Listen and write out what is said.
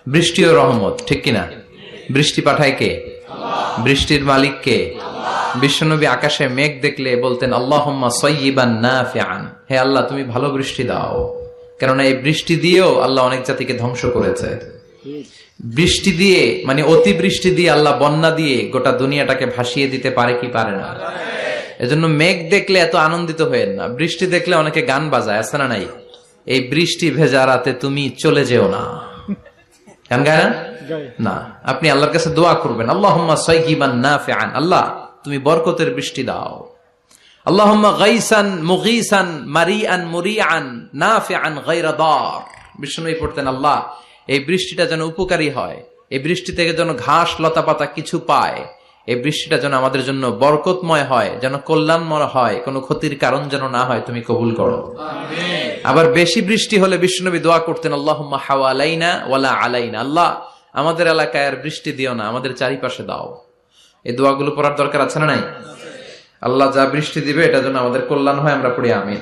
বৃষ্টি ও রহমত, ঠিক কিনা? বৃষ্টি পাঠায় কে? বৃষ্টির মালিক কে? বিশ্বনবী আকাশে মেঘ দেখলে বলতেন আল্লাহুম্মা সাইয়্যিবান নাফিআন, হে আল্লাহ তুমি ভালো বৃষ্টি দাও। কেননা এই বৃষ্টি দিয়েও আল্লাহ অনেক জাতিকে ধ্বংস করেছে। বৃষ্টি দিয়ে মানে অতিবৃষ্টি দিয়ে আল্লাহ বন্যা দিয়ে গোটা দুনিয়াটাকে ভাসিয়ে দিতে পারে কি পারে না? এজন্য মেঘ দেখলে এত আনন্দিত হয়েন না। বৃষ্টি দেখলে অনেকে গান বাজায়, আছে না নাই? এই বৃষ্টি ভেজা রাতে তুমি চলে যেও না, গান গায় না? না, আপনি আল্লাহর কাছে দোয়া করবেন আল্লাহুম্মা সাইয়্যিবান নাফিআন, আল্লাহ তুমি বরকতের বৃষ্টি দাও। আল্লাহুম্মা গাইসান মুগীসান মারিআন মুরিআন নাফিআন গায়রা দার। বিষ্ণুই পড়তেন আল্লাহ এই বৃষ্টিটা যেন উপকারী হয়, এই বৃষ্টি থেকে যেন ঘাস লতা পাতা কিছু পায়, এই বৃষ্টিটা যেন আমাদের জন্য বরকতময় হয়, যেন কল্যাণময় হয়, কোনো ক্ষতির কারণ যেন না হয়, তুমি কবুল করো। আবার বেশি বৃষ্টি হলে বিষ্ণুনবী দোয়া করতেন আল্লাহুম্মা হাওয়ালাইনা ওয়ালা আলাইনা, আল্লাহ আমাদের এলাকায় আর বৃষ্টি দিও না, আমাদের চারিপাশে দাও। এই দোয়াগুলো পড়ার দরকার আছে না নাই? আল্লাহ যা বৃষ্টি দিবে এটা যেন আমাদের কল্যাণ হয়, আমরা পড়ি আমিন।